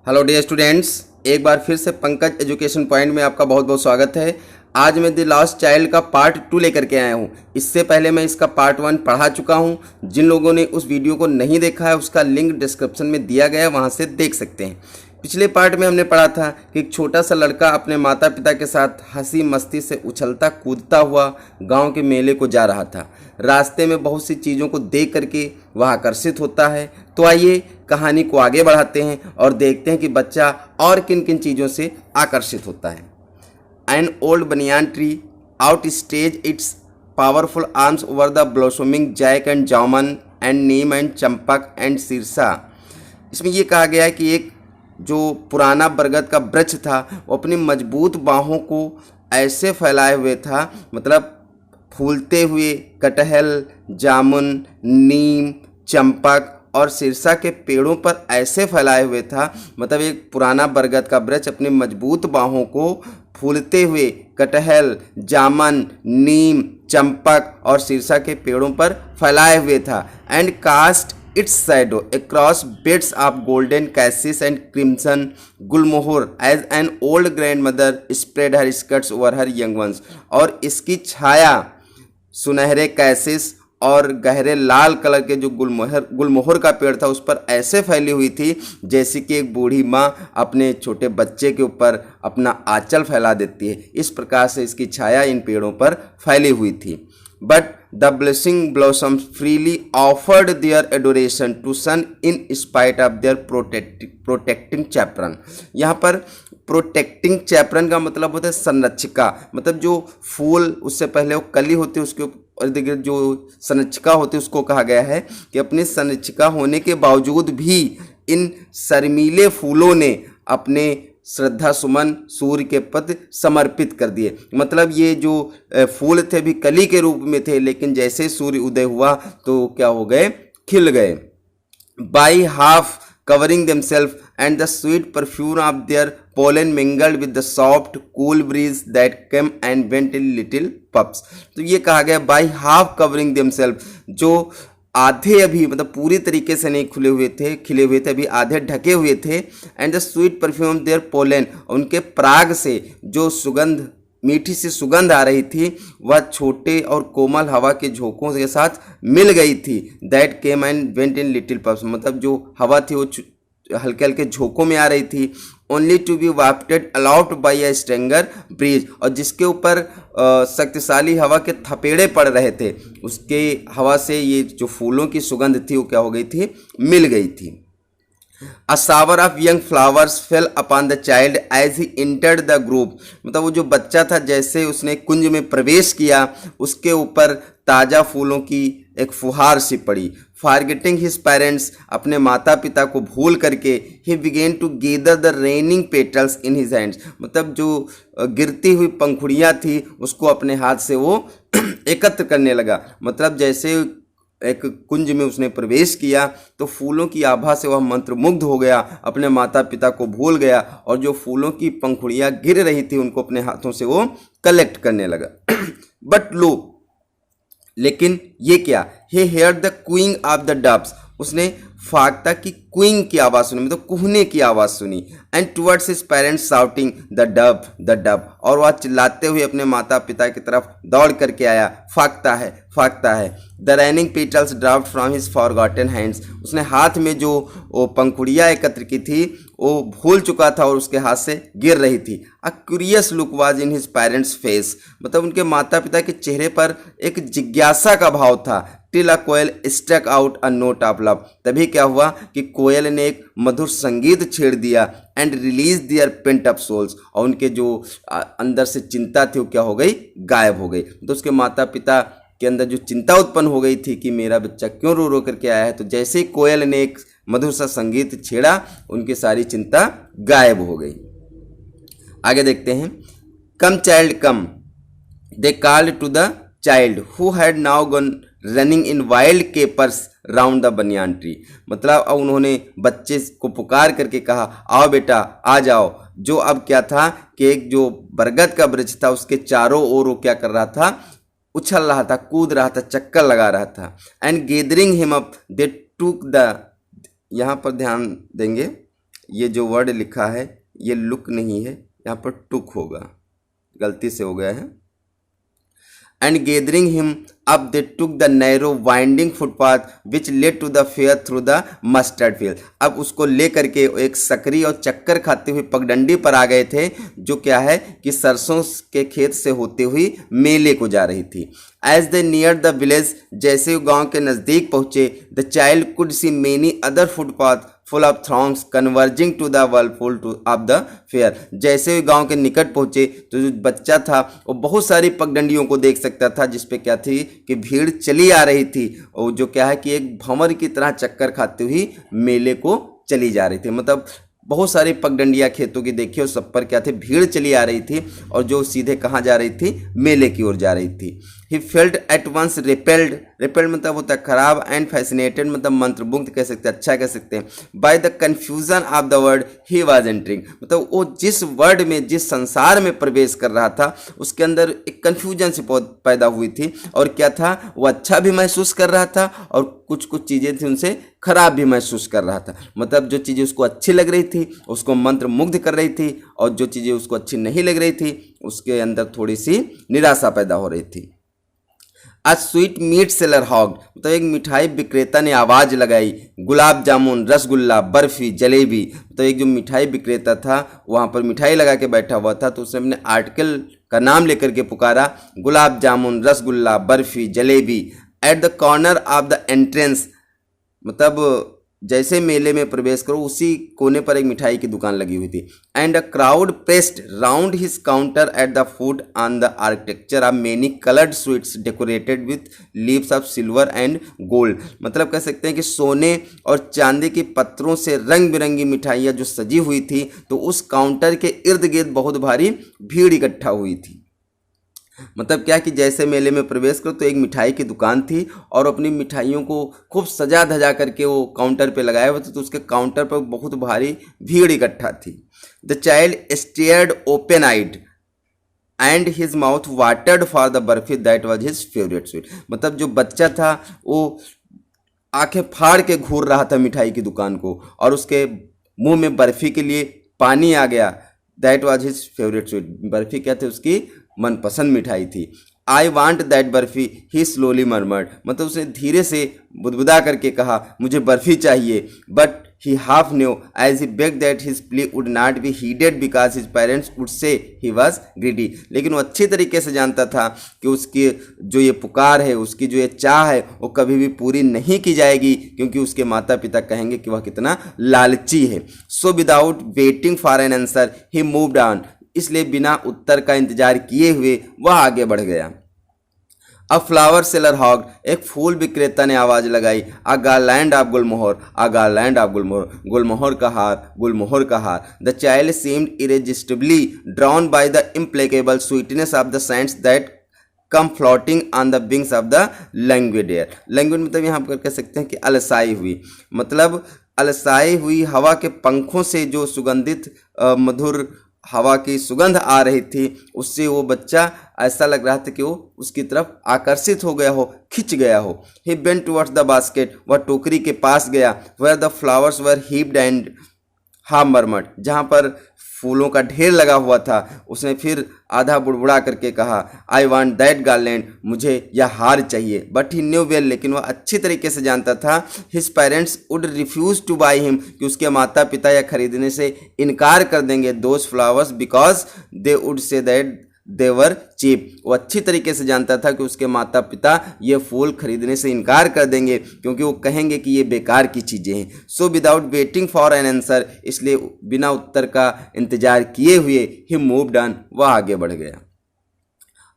Hello dear students, एक बार फिर से पंकज एजुकेशन पॉइंट में आपका बहुत बहुत स्वागत है। आज मैं द लास्ट चाइल्ड का पार्ट 2 लेकर के आया हूँ। इससे पहले मैं इसका पार्ट 1 पढ़ा चुका हूँ। जिन लोगों ने उस वीडियो को नहीं देखा है उसका लिंक डिस्क्रिप्शन में दिया गया है, वहाँ से देख सकते हैं। पिछले पार्ट में हमने पढ़ा था कि एक छोटा सा लड़का अपने माता पिता के साथ हंसी मस्ती से उछलता कूदता हुआ गांव के मेले को जा रहा था। रास्ते में बहुत सी चीज़ों को देख करके वह आकर्षित होता है। तो आइए कहानी को आगे बढ़ाते हैं और देखते हैं कि बच्चा और किन किन चीज़ों से आकर्षित होता है। An old banyan tree out stage its powerful arms over the blossoming jack and jamun and neem and champak and sirsa. इसमें यह कहा गया है कि एक जो पुराना बरगद का वृक्ष था वो अपनी मजबूत बाहों को ऐसे फैलाए हुए था, मतलब फूलते हुए कटहल, जामुन, नीम, चंपक और सिरसा के पेड़ों पर ऐसे फैलाए हुए था। मतलब एक पुराना बरगद का वृक्ष अपनी मजबूत बाहों को फूलते हुए कटहल, जामुन, नीम, चंपक और सिरसा के पेड़ों पर फैलाए हुए था। And cast its shadow across beds of golden cassis and crimson gulmohur as an old grandmother spread her skirts over her young ones। और इसकी छाया सुनहरे कैसिस और गहरे लाल कलर के जो गुलमोहर का पेड़ था उस पर ऐसे फैली हुई थी जैसे कि एक बूढ़ी माँ अपने छोटे बच्चे के ऊपर अपना आंचल फैला देती है। इस प्रकार से इसकी छाया इन पेड़ों पर फैली हुई थी। But the blessing blossoms freely offered their adoration to sun in spite of their protecting chaperon। यहाँ पर प्रोटेक्टिंग चैपरन का मतलब होता है संरक्षिका। मतलब जो फूल उससे पहले वो कली होती है उसके ऊपर जो संरक्षिका होती है उसको कहा गया है कि अपनी संरक्षिका होने के बावजूद भी इन शर्मीले फूलों ने अपने श्रद्धा सुमन सूर्य के प्रति समर्पित कर दिए। मतलब ये जो फूल थे भी कली के रूप में थे, लेकिन जैसे सूर्य उदय हुआ तो क्या हो गए, खिल गए। By half covering themselves and the sweet perfume of their pollen mingled with the soft cool breeze that came and went in little puffs। तो ये कहा गया by half covering themselves, जो आधे अभी मतलब पूरी तरीके से नहीं खिले हुए थे, अभी आधे ढके हुए थे। And the sweet perfume their pollen, उनके पराग से जो सुगंध, मीठी सी सुगंध आ रही थी वह छोटे और कोमल हवा के झोंकों के साथ मिल गई थी। That came and went in little puffs, मतलब जो हवा थी वो हल्के हल्के झोंकों में आ रही थी। Only to be wafted aloft by a stronger breeze, और जिसके ऊपर शक्तिशाली हवा के थपेड़े पड़ रहे थे, उसके हवा से ये जो फूलों की सुगंध थी वो क्या हो गई थी, मिल गई थी। A shower of young flowers fell upon the child as he entered the group। मतलब वो जो बच्चा था जैसे उसने कुंज में प्रवेश किया उसके ऊपर ताज़ा फूलों की एक फुहार सी पड़ी। Forgetting his parents, अपने माता पिता को भूल करके he began to gather the raining petals in his hands। मतलब जो गिरती हुई पंखुड़ियाँ थी उसको अपने हाथ से वो एकत्र करने लगा। मतलब जैसे एक कुंज में उसने प्रवेश किया तो फूलों की आभा से वह मंत्रमुग्ध हो गया, अपने माता पिता को भूल गया और जो फूलों की पंखुड़ियाँ गिर रही थी उनको अपने हाथों से वो कलेक्ट करने लगा। बट लो, लेकिन ये क्या, he heard the cooing of the doves, उसने फाख्ता की क्विंग की आवाज़ सुनी, मतलब कुहने की आवाज़ सुनी। And towards his parents shouting the Dove the Dove, और वह चिल्लाते हुए अपने माता पिता की तरफ दौड़ करके आया, फाख्ता है फाख्ता है। The raining petals dropped from his forgotten hands, उसने हाथ में जो वो पंखुड़ियाँ एकत्र की थी वो भूल चुका था और उसके हाथ से गिर रही थी। A curious look was in his parents face, मतलब उनके माता पिता के चेहरे पर एक जिज्ञासा का भाव था। Till a koel stuck out a note of love, तभी क्या हुआ कि कोयल ने एक मधुर संगीत छेड़ दिया। And release their pent up souls, और उनके जो अंदर से चिंता थी वो क्या हो गई, गायब हो गई। तो उसके माता पिता के अंदर जो चिंता उत्पन्न हो गई थी कि मेरा बच्चा क्यों रो रो करके आया है, तो जैसे ही कोयल ने एक मधुर सा संगीत छेड़ा उनकी सारी चिंता गायब हो गई। आगे देखते हैं। Come child come, they called to the child who had now gone running in wild capers round the banyan tree. मतलब अब उन्होंने बच्चे को पुकार करके कहा, आओ बेटा आ जाओ। जो अब क्या था कि एक जो बरगद का वृक्ष था उसके चारों ओर वो क्या कर रहा था, उछल रहा था, कूद रहा था, चक्कर लगा रहा था। And gathering him up they took the, यहाँ पर ध्यान देंगे, ये जो वर्ड लिखा है ये लुक नहीं है, यहाँ पर टुक होगा, गलती से हो गया है। And gathering him up, they took the narrow winding footpath which led to the fair through the mustard field। अब उसको लेकर के एक सकरी और चक्कर खाते हुए पगडंडी पर आ गए थे, जो क्या है कि सरसों के खेत से होते हुए मेले को जा रही थी। As they neared the village, जैसे वो गांव के नज़दीक पहुंचे, the child could see many other footpaths full of throngs converging to the whirlpool of the fair। जैसे ही गांव के निकट पहुंचे तो जो बच्चा था वो बहुत सारी पगडंडियों को देख सकता था, जिसपे क्या थी कि भीड़ चली आ रही थी, और जो क्या है कि एक भंवर की तरह चक्कर खाते हुए मेले को चली जा रही थी। मतलब बहुत सारी पगडंडियाँ खेतों की देखी और सब पर क्या थे, भीड़ चली आ रही थी, और जो सीधे कहाँ जा रही थी, मेले की ओर जा रही थी। He felt at once repelled, repelled मतलब होता है खराब, एंड फैसिनेटेड मतलब मंत्रमुग्ध कह सकते हैं, अच्छा कह सकते हैं, by the confusion of the word he was entering. मतलब वो जिस वर्ड में, जिस संसार में प्रवेश कर रहा था, उसके अंदर एक कन्फ्यूजन से पैदा हुई थी, और क्या था, वो अच्छा भी महसूस कर रहा था और कुछ कुछ चीज़ें थी उनसे खराब भी महसूस कर रहा था। मतलब जो चीज़ें उसको अच्छी लग रही थी उसको मंत्रमुग्ध कर रही थी, और जो चीज़ें उसको अच्छी नहीं लग रही थी उसके अंदर थोड़ी सी निराशा पैदा हो रही थी। A sweetmeat seller hawk, मतलब एक मिठाई विक्रेता ने आवाज़ लगाई, गुलाब जामुन, रसगुल्ला, बर्फ़ी, जलेबी। तो एक जो मिठाई विक्रेता था वहाँ पर मिठाई लगा के बैठा हुआ था, तो उसने अपने आर्टिकल का नाम लेकर के पुकारा, gulab jamun, rasgulla, barfi, jalebi. At the corner of the entrance, मतलब जैसे मेले में प्रवेश करो उसी कोने पर एक मिठाई की दुकान लगी हुई थी। And a crowd pressed round his counter at the food on the architecture of many coloured sweets decorated with leaves of silver and gold. मतलब कह सकते हैं कि सोने और चांदी की पत्रों से रंग बिरंगी मिठाइयाँ जो सजी हुई थी, तो उस काउंटर के इर्द गिर्द बहुत भारी भीड़ इकट्ठा हुई थी। मतलब क्या कि जैसे मेले में प्रवेश करो तो एक मिठाई की दुकान थी, और अपनी मिठाइयों को खूब सजा धजा करके वो काउंटर पे लगाए हुए थे, तो उसके काउंटर पर बहुत भारी भीड़ इकट्ठा थी। The child stared open eyed and his mouth watered for the barfi that was his favourite sweet. मतलब जो बच्चा था वो आंखें फाड़ के घूर रहा था मिठाई की दुकान को, और उसके मुंह में बर्फी के लिए पानी आ गया। That was his favourite sweet, barfi क्या थी, उसकी मनपसंद मिठाई थी। I want that barfi, he slowly murmured, मतलब उसने धीरे से बुदबुदा करके कहा, मुझे बर्फी चाहिए। But he half knew as he begged that his plea would not be heeded because his parents would say he was greedy. लेकिन वो अच्छी तरीके से जानता था कि उसकी जो ये पुकार है, उसकी जो ये चाह है, वो कभी भी पूरी नहीं की जाएगी, क्योंकि उसके माता पिता कहेंगे कि वह कितना लालची है। So without waiting for an answer he moved on, इसलिए बिना उत्तर का इंतजार किए हुए वह आगे बढ़ गया। अ फ्लावर सेलर हॉग, एक फूल विक्रेता ने आवाज लगाई, a garland of gulmohar, a garland of gulmohar, गुलमोहर का हार, गुलमोहर का हार। The child seemed irresistibly drawn by the implacable sweetness of the scents that came floating on the wings of the languid air. Languid मतलब यहाँ पर कह सकते हैं कि अलसाई हुई, मतलब अलसाई हुई हवा के पंखों से जो सुगंधित मधुर हवा की सुगंध आ रही थी, उससे वो बच्चा ऐसा लग रहा था कि वो उसकी तरफ आकर्षित हो गया हो, खिंच गया हो। He bent towards the basket, वह टोकरी के पास गया, where the flowers were heaped and half murmured, जहाँ पर फूलों का ढेर लगा हुआ था। उसने फिर आधा बुड़बुड़ा करके कहा, आई वॉन्ट दैट गार्लैंड, मुझे यह हार चाहिए। बट ही न्यू वेल, लेकिन वह अच्छी तरीके से जानता था, his parents would refuse to buy him, कि उसके माता पिता यह खरीदने से इनकार कर देंगे, those flowers, because they would say that they were cheap. वो अच्छी तरीके से जानता था कि उसके माता पिता ये फूल खरीदने से इनकार कर देंगे, क्योंकि वो कहेंगे कि ये बेकार की चीज़ें हैं। So without waiting for an answer, इसलिए बिना उत्तर का इंतजार किए हुए ही मूव्ड ऑन, वह आगे बढ़ गया।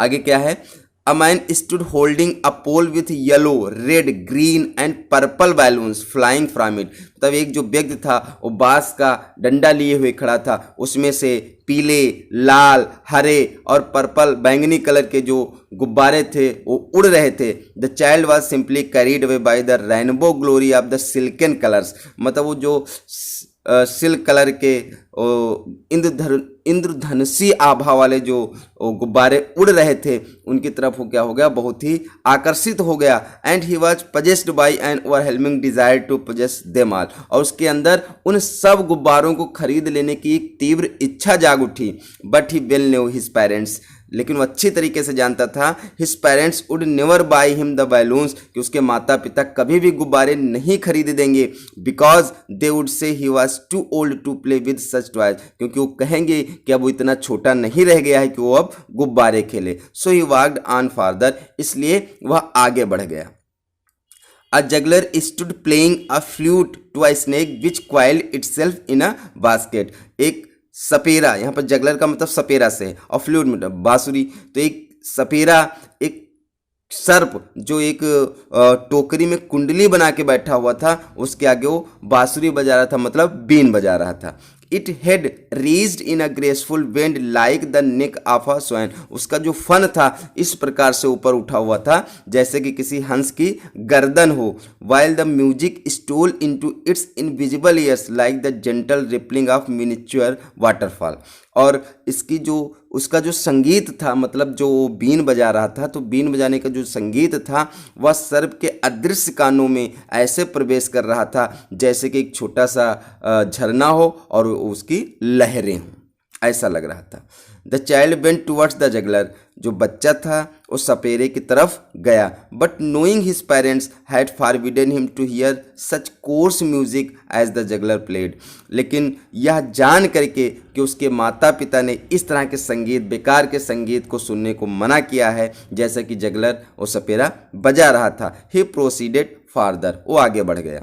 आगे क्या है, A man stood holding a pole with yellow, red, green and purple balloons flying from it। मतलब एक जो व्यक्ति था वो बांस का डंडा लिए हुए खड़ा था, उसमें से पीले, लाल, हरे और पर्पल बैंगनी कलर के जो गुब्बारे थे वो उड़ रहे थे। The child was simply carried away by the rainbow glory of the silken colours. मतलब वो जो सिल्क कलर के इंद्रधनुषी आभा वाले जो गुब्बारे उड़ रहे थे उनकी तरफ वो क्या हो गया, बहुत ही आकर्षित हो गया। And he was possessed by an overwhelming desire to possess them all, और उसके अंदर उन सब गुब्बारों को खरीद लेने की एक तीव्र इच्छा जाग उठी। But he well new his parents, लेकिन वो अच्छी तरीके से जानता था his parents would never by him the balloons, कि उसके माता पिता कभी भी गुब्बारे नहीं खरीद देंगे। Because they would say he was too old to play with such toys, क्योंकि वो कहेंगे कि अब वो इतना छोटा नहीं रह गया है कि वो अब गुब्बारे खेले। सो ही वॉक्ड ऑन फार्दर, इसलिए वह आगे बढ़ गया। A juggler stood playing a flute to a snake which coiled itself in a basket। एक सपेरा, यहाँ पर जगलर का मतलब सपेरा से है और फ्लूट मतलब बांसुरी, तो एक सपेरा एक सर्प जो एक टोकरी में कुंडली बना के बैठा हुआ था, उसके आगे वो बांसुरी बजा रहा था, मतलब बीन बजा रहा था। It had raised in a graceful bend like the neck of a swan, उसका जो फन था इस प्रकार से ऊपर उठा हुआ था जैसे कि किसी हंस की गर्दन हो। While the music stole into its invisible ears like the gentle rippling of miniature waterfall, और इसकी जो उसका जो संगीत था, मतलब जो बीन बजा रहा था, तो बीन बजाने का जो संगीत था वह सर्प के अदृश्य कानों में ऐसे प्रवेश कर रहा था जैसे कि एक छोटा सा झरना हो और उसकी लहरें हों, ऐसा लग रहा था। The child went towards the juggler, जो बच्चा था वो सपेरे की तरफ गया। But knowing his parents had forbidden him to hear such coarse music as the juggler played, लेकिन यह जान करके कि उसके माता पिता ने इस तरह के संगीत, बेकार के संगीत को सुनने को मना किया है जैसा कि जगलर वो सपेरा बजा रहा था। ही प्रोसीडेड फार्दर, वो आगे बढ़ गया।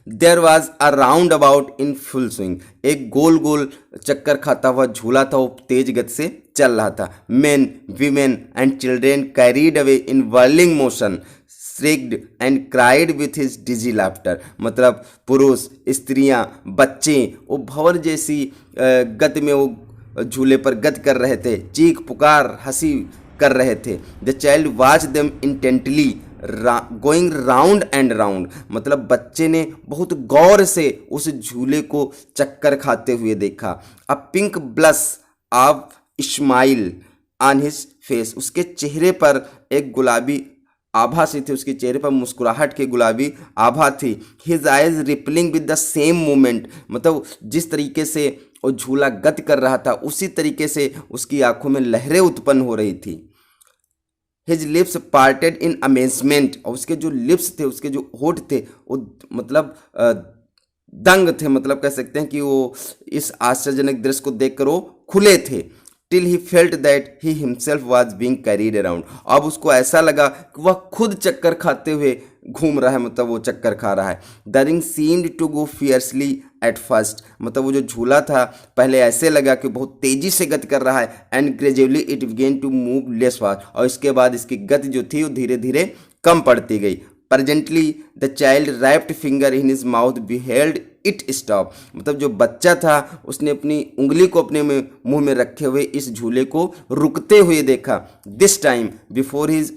There was a roundabout in full swing, एक गोल गोल चक्कर खाता हुआ झूला था, वो तेज गति से चल रहा था। Men, women and children carried away in whirling motion shrieked and cried with his dizzy laughter, मतलब पुरुष, स्त्रियां, बच्चे वो भंवर जैसी गति में वो झूले पर गति कर रहे थे, चीख पुकार हंसी कर रहे थे। The child watch them intently going round and round, मतलब बच्चे ने बहुत गौर से उस झूले को चक्कर खाते हुए देखा। A pink blush of smile on his face, उसके चेहरे पर एक गुलाबी आभा सी थी, उसके चेहरे पर मुस्कुराहट की गुलाबी आभा थी। His eyes rippling with the same movement, मतलब जिस तरीके से वो झूला गति कर रहा था उसी तरीके से उसकी आंखों में लहरें उत्पन्न हो रही थी। His lips parted in amazement, और उसके जो लिप्स थे, उसके जो होठ थे वो मतलब दंग थे, मतलब कह सकते हैं कि वो इस आश्चर्यजनक दृश्य को देखकर वो खुले थे। Till he felt that he himself was being carried around, अब उसको ऐसा लगा कि वह खुद चक्कर खाते हुए घूम रहा है, मतलब वो चक्कर खा रहा है। The ring seemed to go fiercely at first, मतलब वो जो झूला था पहले ऐसे लगा कि बहुत तेजी से गति कर रहा है। And gradually it began to move less fast, और इसके बाद इसकी गति जो थी वो धीरे धीरे कम पड़ती गई। Presently the child wrapped finger in his mouth beheld it stop, मतलब जो बच्चा था उसने अपनी उंगली को अपने मुंह में रखे हुए इस झूले को रुकते हुए देखा। This time before his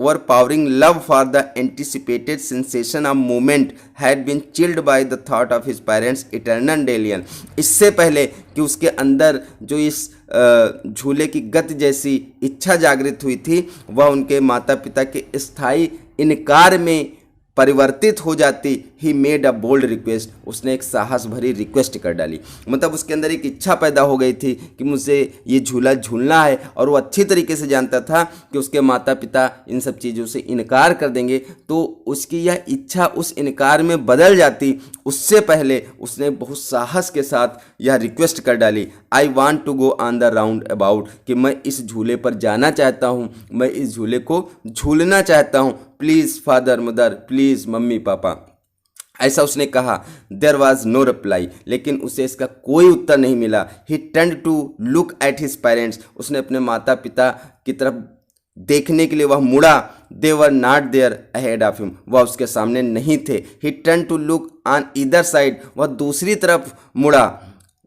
overpowering love for the anticipated sensation of movement had been chilled by the thought of his parents' eternal delusion, इससे पहले कि उसके अंदर जो इस झूले की गति जैसी इच्छा जागृत हुई थी वह उनके माता पिता के स्थायी इनकार में परिवर्तित हो जाती। He made a bold request, उसने एक साहस भरी रिक्वेस्ट कर डाली, मतलब उसके अंदर एक इच्छा पैदा हो गई थी कि मुझे ये झूला झूलना है, और वो अच्छी तरीके से जानता था कि उसके माता पिता इन सब चीज़ों से इनकार कर देंगे, तो उसकी यह इच्छा उस इनकार में बदल जाती। उससे पहले उसने बहुत साहस के साथ यह रिक्वेस्ट कर डाली, I want to go on the roundabout, कि मैं इस झूले पर जाना चाहता हूँ, मैं इस झूले को झूलना चाहता हूँ, please father mother, please mummy papa, ऐसा उसने कहा। देयर वॉज नो रिप्लाई, लेकिन उसे इसका कोई उत्तर नहीं मिला। He turn to look at his parents, उसने अपने माता पिता की तरफ देखने के लिए वह मुड़ा। They were not there ahead of him, वह उसके सामने नहीं थे। He turn to look on either side, वह दूसरी तरफ मुड़ा।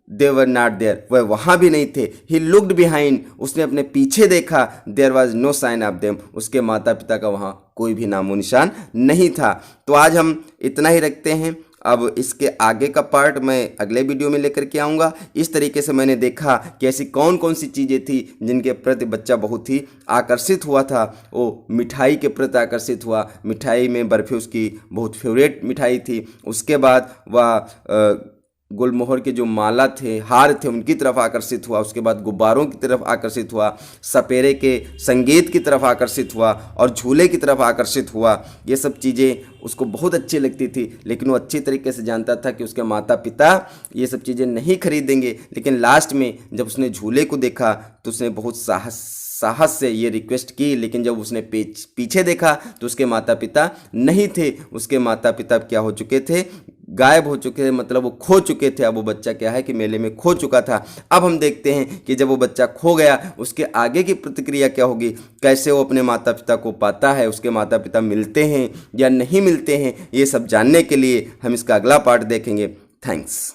दे वर नॉट देयर, वह वहाँ भी नहीं थे। ही लुक्ड बिहाइंड, उसने अपने पीछे देखा। There was no sign of them, उसके माता पिता का वहाँ कोई भी नामो निशान नहीं था। तो आज हम इतना ही रखते हैं। अब इसके आगे का पार्ट मैं अगले वीडियो में लेकर के आऊँगा। इस तरीके से मैंने देखा कि ऐसी कौन कौन सी चीज़ें थी जिनके प्रति बच्चा बहुत ही आकर्षित हुआ था। वो मिठाई के प्रति आकर्षित हुआ, मिठाई में बर्फ़ी उसकी बहुत फेवरेट मिठाई थी। उसके बाद वह गुलमोहर के जो माला थे, हार थे, उनकी तरफ आकर्षित हुआ। उसके बाद गुब्बारों की तरफ आकर्षित हुआ, सपेरे के संगीत की तरफ आकर्षित हुआ और झूले की तरफ आकर्षित हुआ। ये सब चीज़ें उसको बहुत अच्छी लगती थी, लेकिन वो अच्छी तरीके से जानता था कि उसके माता पिता ये सब चीज़ें नहीं खरीदेंगे। लेकिन लास्ट में जब उसने झूले को देखा तो उसने बहुत साहस से ये रिक्वेस्ट की, लेकिन जब उसने पीछे देखा तो उसके माता पिता नहीं थे। उसके माता पिता क्या हो चुके थे, गायब हो चुके थे, मतलब वो खो चुके थे। अब वो बच्चा क्या है कि मेले में खो चुका था। अब हम देखते हैं कि जब वो बच्चा खो गया उसके आगे की प्रतिक्रिया क्या होगी, कैसे वो अपने माता पिता को पाता है, उसके माता पिता मिलते हैं या नहीं मिलते हैं। ये सब जानने के लिए हम इसका अगला पार्ट देखेंगे। थैंक्स।